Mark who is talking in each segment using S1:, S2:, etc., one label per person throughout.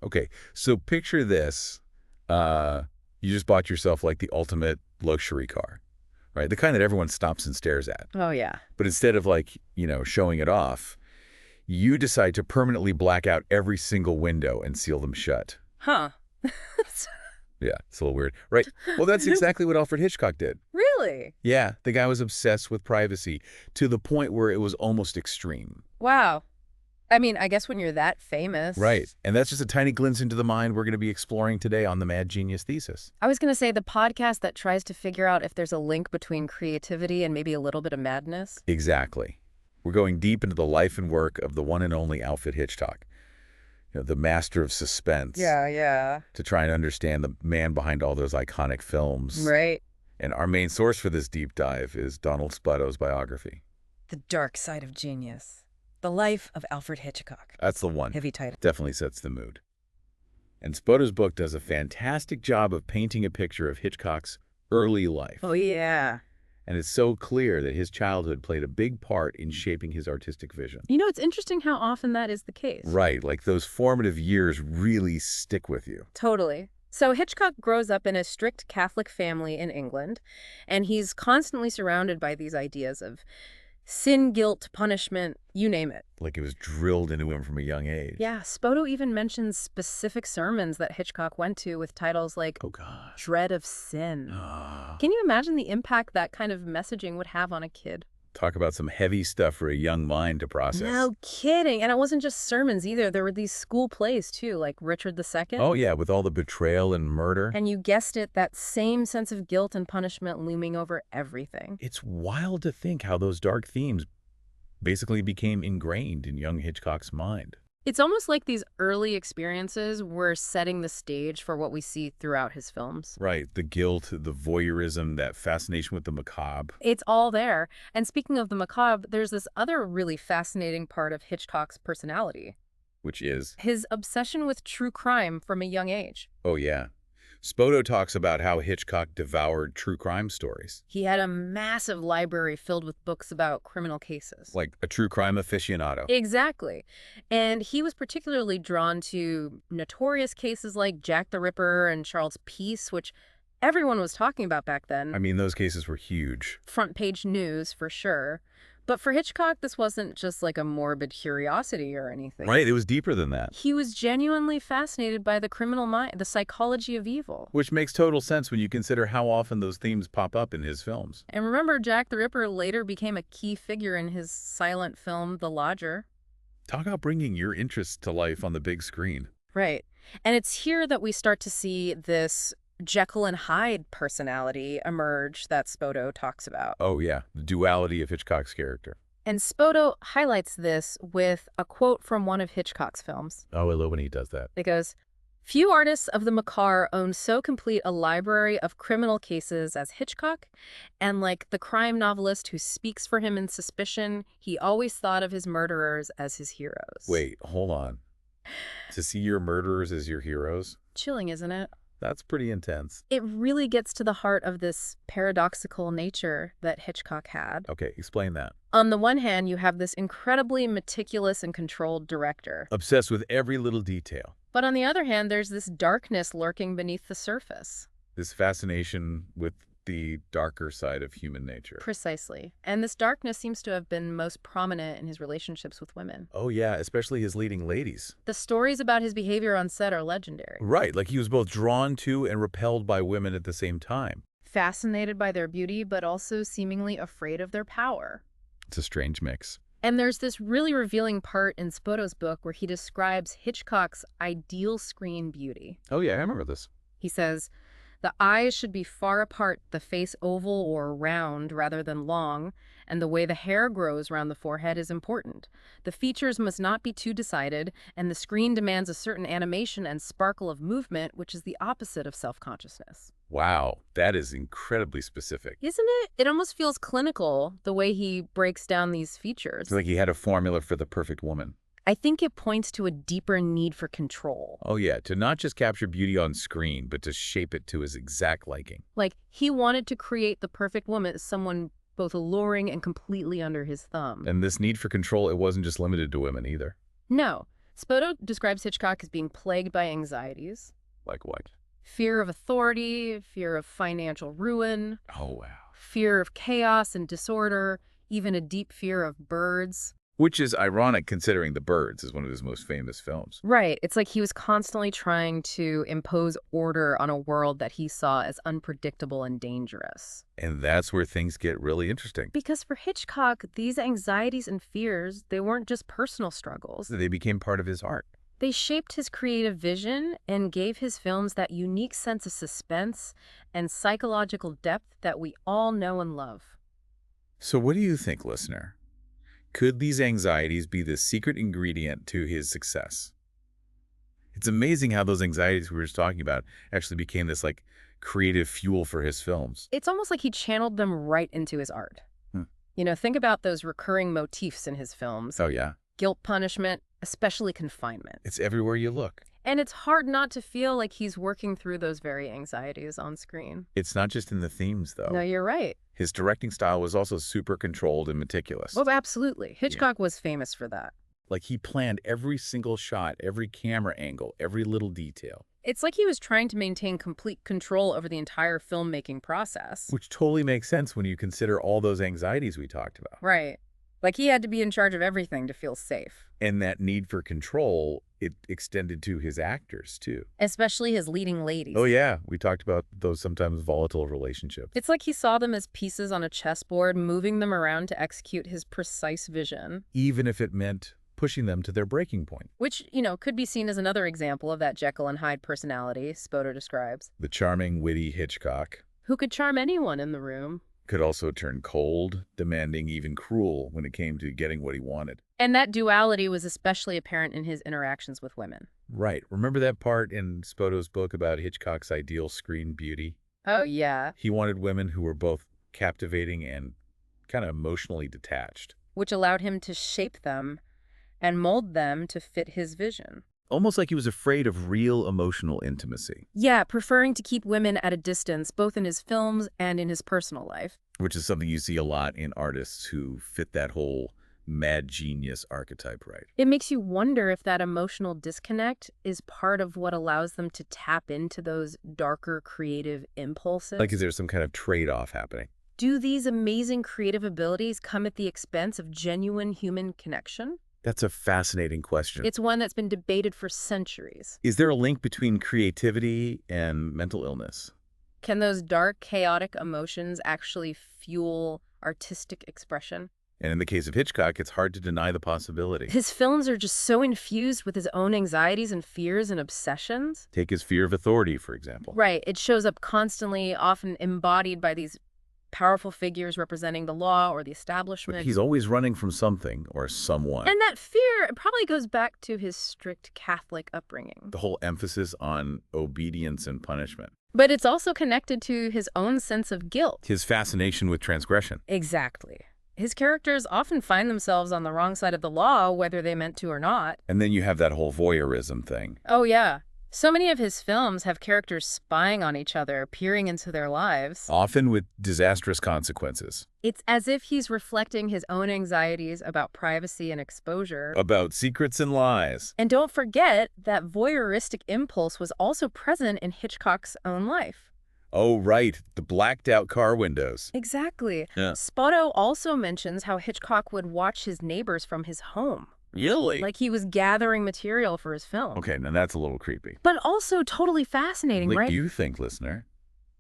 S1: Okay, so picture this. You just bought yourself like the ultimate luxury car, right? The kind that everyone stops and stares at.
S2: Oh, yeah.
S1: But instead of like, showing it off, you decide to permanently black out every single window and seal them shut.
S2: Huh.
S1: Yeah, it's a little weird. Right. Well, that's exactly what Alfred Hitchcock did.
S2: Really?
S1: Yeah, the guy was obsessed with privacy to the point where it was almost extreme.
S2: Wow. I mean, I guess when you're that famous.
S1: Right. And that's just a tiny glimpse into the mind we're going to be exploring today on the Mad Genius Thesis.
S2: I was going to say the podcast that tries to figure out if there's a link between creativity and maybe a little bit of madness.
S1: Exactly. We're going deep into the life and work of the one and only Alfred Hitchcock, the master of suspense.
S2: Yeah.
S1: To try and understand the man behind all those iconic films.
S2: Right.
S1: And our main source for this deep dive is Donald Spoto's biography.
S2: The Dark Side of Genius. The Life of Alfred Hitchcock.
S1: That's the one.
S2: Heavy title.
S1: Definitely sets the mood. And Spoto's book does a fantastic job of painting a picture of Hitchcock's early life.
S2: Oh, yeah.
S1: And it's so clear that his childhood played a big part in shaping his artistic vision.
S2: It's interesting how often that is the case.
S1: Right, like those formative years really stick with you.
S2: Totally. So Hitchcock grows up in a strict Catholic family in England, and he's constantly surrounded by these ideas of sin, guilt, punishment, you name it.
S1: Like it was drilled into him from a young age.
S2: Yeah, Spoto even mentions specific sermons that Hitchcock went to with titles like
S1: Oh, gosh.
S2: Dread of Sin.
S1: Ah.
S2: Can you imagine the impact that kind of messaging would have on a kid?
S1: Talk about some heavy stuff for a young mind to process.
S2: No kidding. And it wasn't just sermons either. There were these school plays too, like Richard II.
S1: Oh, yeah, with all the betrayal and murder.
S2: And you guessed it, that same sense of guilt and punishment looming over everything.
S1: It's wild to think how those dark themes basically became ingrained in young Hitchcock's mind.
S2: It's almost like these early experiences were setting the stage for what we see throughout his films.
S1: Right, the guilt, the voyeurism, that fascination with the macabre.
S2: It's all there. And speaking of the macabre, there's this other really fascinating part of Hitchcock's personality.
S1: Which is?
S2: His obsession with true crime from a young age.
S1: Oh, yeah. Spoto talks about how Hitchcock devoured true crime stories.
S2: He had a massive library filled with books about criminal cases.
S1: Like a true crime aficionado.
S2: Exactly. And he was particularly drawn to notorious cases like Jack the Ripper and Charles Peace, which everyone was talking about back then.
S1: I mean, those cases were huge.
S2: Front page news, for sure. But for Hitchcock, this wasn't just like a morbid curiosity or anything.
S1: Right, it was deeper than that.
S2: He was genuinely fascinated by the criminal mind, the psychology of evil.
S1: Which makes total sense when you consider how often those themes pop up in his films.
S2: And remember, Jack the Ripper later became a key figure in his silent film, The Lodger.
S1: Talk about bringing your interests to life on the big screen.
S2: Right. And it's here that we start to see this Jekyll and Hyde personality emerge that Spoto talks about.
S1: Oh, yeah, the duality of Hitchcock's character.
S2: And Spoto highlights this with a quote from one of Hitchcock's films.
S1: Oh, I love when he does that.
S2: It goes, "Few artists of the macabre own so complete a library of criminal cases as Hitchcock, and like the crime novelist who speaks for him in Suspicion, he always thought of his murderers as his heroes."
S1: Wait, hold on. To see your murderers as your heroes?
S2: Chilling, isn't it?
S1: That's pretty intense.
S2: It really gets to the heart of this paradoxical nature that Hitchcock had.
S1: Okay, explain that.
S2: On the one hand, you have this incredibly meticulous and controlled director.
S1: Obsessed with every little detail.
S2: But on the other hand, there's this darkness lurking beneath the surface.
S1: This fascination with the darker side of human nature.
S2: Precisely. And this darkness seems to have been most prominent in his relationships with women.
S1: Oh, yeah, especially his leading ladies.
S2: The stories about his behavior on set are legendary.
S1: Right, like he was both drawn to and repelled by women at the same time.
S2: Fascinated by their beauty, but also seemingly afraid of their power.
S1: It's a strange mix.
S2: And there's this really revealing part in Spoto's book where he describes Hitchcock's ideal screen beauty.
S1: Oh, yeah, I remember this.
S2: He says, "The eyes should be far apart, the face oval or round rather than long, and the way the hair grows around the forehead is important. The features must not be too decided, and the screen demands a certain animation and sparkle of movement, which is the opposite of self-consciousness."
S1: Wow, that is incredibly specific.
S2: Isn't it? It almost feels clinical, the way he breaks down these features.
S1: It's like he had a formula for the perfect woman.
S2: I think it points to a deeper need for control.
S1: Oh, yeah, to not just capture beauty on screen, but to shape it to his exact liking.
S2: Like, he wanted to create the perfect woman as someone both alluring and completely under his thumb.
S1: And this need for control, it wasn't just limited to women either.
S2: No. Spoto describes Hitchcock as being plagued by anxieties,
S1: Like what?
S2: fear of authority, fear of financial ruin,
S1: Oh, wow.
S2: fear of chaos and disorder, even a deep fear of birds.
S1: Which is ironic considering The Birds is one of his most famous films.
S2: Right. It's like he was constantly trying to impose order on a world that he saw as unpredictable and dangerous.
S1: And that's where things get really interesting.
S2: Because for Hitchcock, these anxieties and fears, they weren't just personal struggles.
S1: They became part of his art.
S2: They shaped his creative vision and gave his films that unique sense of suspense and psychological depth that we all know and love.
S1: So what do you think, listener? Could these anxieties be the secret ingredient to his success? It's amazing how those anxieties we were just talking about actually became this like creative fuel for his films.
S2: It's almost like he channeled them right into his art.
S1: Hmm.
S2: Think about those recurring motifs in his films.
S1: Oh, yeah.
S2: Guilt, punishment, especially confinement.
S1: It's everywhere you look.
S2: And it's hard not to feel like he's working through those very anxieties on screen.
S1: It's not just in the themes, though.
S2: No, you're right.
S1: His directing style was also super controlled and meticulous.
S2: Well, absolutely. Hitchcock was famous for that.
S1: Like he planned every single shot, every camera angle, every little detail.
S2: It's like he was trying to maintain complete control over the entire filmmaking process.
S1: Which totally makes sense when you consider all those anxieties we talked about.
S2: Right. Like he had to be in charge of everything to feel safe.
S1: And that need for control, it extended to his actors, too.
S2: Especially his leading ladies.
S1: Oh, yeah. We talked about those sometimes volatile relationships.
S2: It's like he saw them as pieces on a chessboard, moving them around to execute his precise vision.
S1: Even if it meant pushing them to their breaking point.
S2: Which, could be seen as another example of that Jekyll and Hyde personality Spoto describes.
S1: The charming, witty Hitchcock
S2: Who could charm anyone in the room.
S1: could also turn cold, demanding, even cruel when it came to getting what he wanted.
S2: And that duality was especially apparent in his interactions with women.
S1: Right. Remember that part in Spoto's book about Hitchcock's ideal screen beauty?
S2: Oh, yeah.
S1: He wanted women who were both captivating and kind of emotionally detached.
S2: Which allowed him to shape them and mold them to fit his vision.
S1: Almost like he was afraid of real emotional intimacy.
S2: Yeah, preferring to keep women at a distance, both in his films and in his personal life.
S1: Which is something you see a lot in artists who fit that whole mad genius archetype, right?
S2: It makes you wonder if that emotional disconnect is part of what allows them to tap into those darker creative impulses.
S1: Like, is there some kind of trade-off happening?
S2: Do these amazing creative abilities come at the expense of genuine human connection?
S1: That's a fascinating question.
S2: It's one that's been debated for centuries.
S1: Is there a link between creativity and mental illness?
S2: Can those dark, chaotic emotions actually fuel artistic expression?
S1: And in the case of Hitchcock, it's hard to deny the possibility.
S2: His films are just so infused with his own anxieties and fears and obsessions.
S1: Take his fear of authority, for example.
S2: Right. It shows up constantly, often embodied by these powerful figures representing the law or the establishment.
S1: But he's always running from something or someone.
S2: And that fear probably goes back to his strict Catholic upbringing.
S1: The whole emphasis on obedience and punishment.
S2: But it's also connected to his own sense of guilt.
S1: His fascination with transgression.
S2: Exactly. His characters often find themselves on the wrong side of the law, whether they meant to or not.
S1: And then you have that whole voyeurism thing.
S2: Oh, yeah. So many of his films have characters spying on each other, peering into their lives.
S1: Often with disastrous consequences.
S2: It's as if he's reflecting his own anxieties about privacy and exposure.
S1: About secrets and lies.
S2: And don't forget that voyeuristic impulse was also present in Hitchcock's own life.
S1: Oh, right. The blacked out car windows.
S2: Exactly.
S1: Yeah.
S2: Spoto also mentions how Hitchcock would watch his neighbors from his home.
S1: Really?
S2: Like he was gathering material for his film.
S1: Okay, now that's a little creepy.
S2: But also totally fascinating,
S1: What
S2: right?
S1: do you think, listener?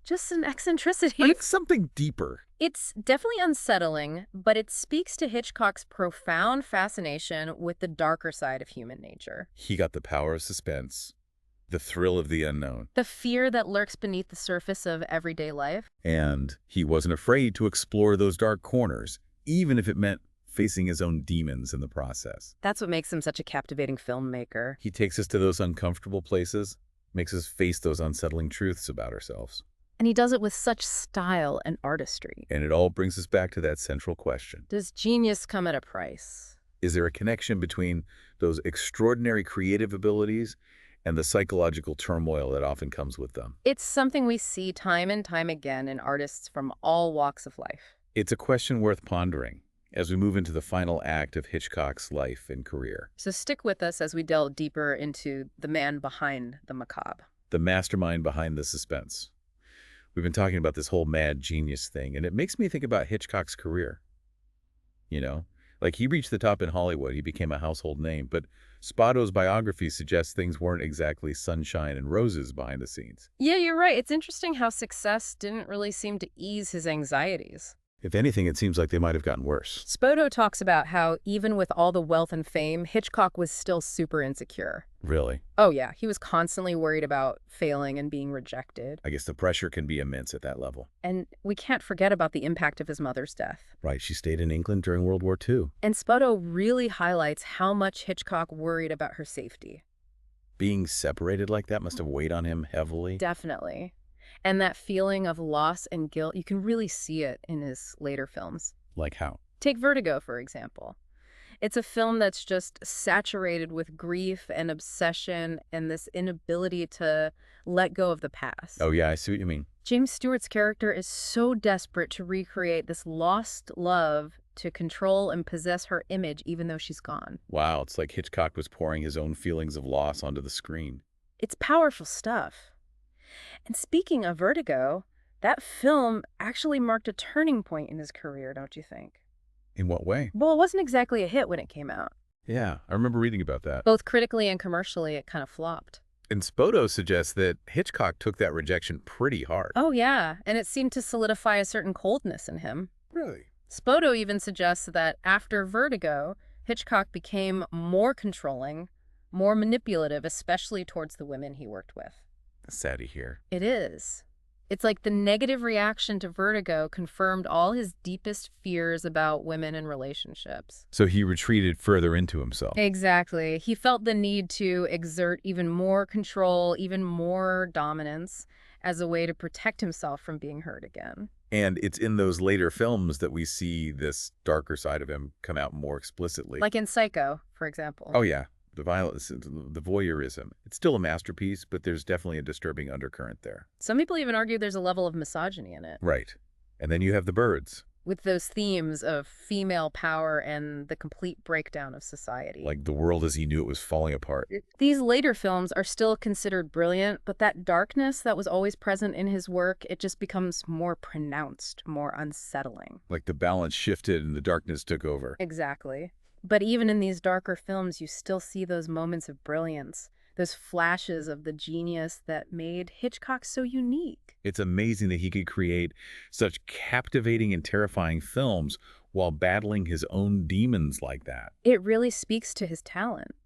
S2: Just an eccentricity.
S1: It's something deeper.
S2: It's definitely unsettling, but it speaks to Hitchcock's profound fascination with the darker side of human nature.
S1: He got the power of suspense, the thrill of the unknown.
S2: The fear that lurks beneath the surface of everyday life.
S1: And he wasn't afraid to explore those dark corners, even if it meant facing his own demons in the process.
S2: That's what makes him such a captivating filmmaker.
S1: He takes us to those uncomfortable places, makes us face those unsettling truths about ourselves.
S2: And he does it with such style and artistry.
S1: And it all brings us back to that central question.
S2: Does genius come at a price?
S1: Is there a connection between those extraordinary creative abilities and the psychological turmoil that often comes with them?
S2: It's something we see time and time again in artists from all walks of life.
S1: It's a question worth pondering, as we move into the final act of Hitchcock's life and career.
S2: So stick with us as we delve deeper into the man behind the macabre.
S1: The mastermind behind the suspense. We've been talking about this whole mad genius thing, and it makes me think about Hitchcock's career. You know, like he reached the top in Hollywood, he became a household name, but Spoto's biography suggests things weren't exactly sunshine and roses behind the scenes.
S2: Yeah, you're right. It's interesting how success didn't really seem to ease his anxieties.
S1: If anything, it seems like they might have gotten worse.
S2: Spoto talks about how even with all the wealth and fame, Hitchcock was still super insecure.
S1: Really?
S2: Oh yeah, he was constantly worried about failing and being rejected.
S1: I guess the pressure can be immense at that level.
S2: And we can't forget about the impact of his mother's death.
S1: Right, she stayed in England during World War II.
S2: And Spoto really highlights how much Hitchcock worried about her safety.
S1: Being separated like that must have weighed on him heavily.
S2: Definitely. And that feeling of loss and guilt, you can really see it in his later films.
S1: Like how?
S2: Take Vertigo, for example. It's a film that's just saturated with grief and obsession and this inability to let go of the past.
S1: Oh yeah, I see what you mean.
S2: James Stewart's character is so desperate to recreate this lost love, to control and possess her image even though she's gone.
S1: Wow, it's like Hitchcock was pouring his own feelings of loss onto the screen.
S2: It's powerful stuff. And speaking of Vertigo, that film actually marked a turning point in his career, don't you think?
S1: In what way?
S2: Well, it wasn't exactly a hit when it came out.
S1: Yeah, I remember reading about that.
S2: Both critically and commercially, it kind of flopped.
S1: And Spoto suggests that Hitchcock took that rejection pretty hard.
S2: Oh, yeah, and it seemed to solidify a certain coldness in him.
S1: Really?
S2: Spoto even suggests that after Vertigo, Hitchcock became more controlling, more manipulative, especially towards the women he worked with.
S1: Sad to hear.
S2: It is. It's like the negative reaction to Vertigo confirmed all his deepest fears about women and relationships.
S1: So he retreated further into himself.
S2: Exactly. He felt the need to exert even more control, even more dominance, as a way to protect himself from being hurt again.
S1: And it's in those later films that we see this darker side of him come out more explicitly.
S2: Like in Psycho, for example.
S1: Oh yeah, the violence, the voyeurism. It's still a masterpiece, but there's definitely a disturbing undercurrent there.
S2: Some people even argue there's a level of misogyny in it.
S1: Right. And then you have The Birds.
S2: With those themes of female power and the complete breakdown of society.
S1: Like the world as he knew it was falling apart.
S2: These later films are still considered brilliant, but that darkness that was always present in his work, it just becomes more pronounced, more unsettling.
S1: Like the balance shifted and the darkness took over.
S2: Exactly. But even in these darker films, you still see those moments of brilliance, those flashes of the genius that made Hitchcock so unique.
S1: It's amazing that he could create such captivating and terrifying films while battling his own demons like that.
S2: It really speaks to his talent.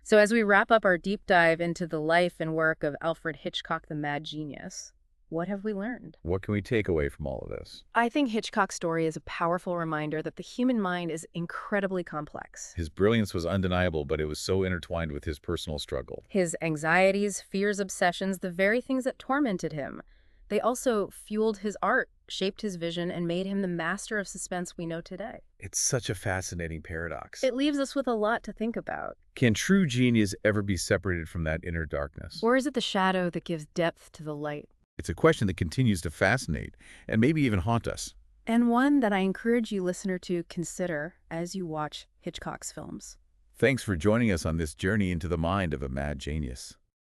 S2: So as we wrap up our deep dive into the life and work of Alfred Hitchcock, the Mad Genius, what have we learned?
S1: What can we take away from all of this?
S2: I think Hitchcock's story is a powerful reminder that the human mind is incredibly complex.
S1: His brilliance was undeniable, but it was so intertwined with his personal struggle.
S2: His anxieties, fears, obsessions, the very things that tormented him. They also fueled his art, shaped his vision, and made him the master of suspense we know today.
S1: It's such a fascinating paradox.
S2: It leaves us with a lot to think about.
S1: Can true genius ever be separated from that inner darkness?
S2: Or is it the shadow that gives depth to the light?
S1: It's a question that continues to fascinate and maybe even haunt us.
S2: And one that I encourage you, listener, to consider as you watch Hitchcock's films.
S1: Thanks for joining us on this journey into the mind of a mad genius.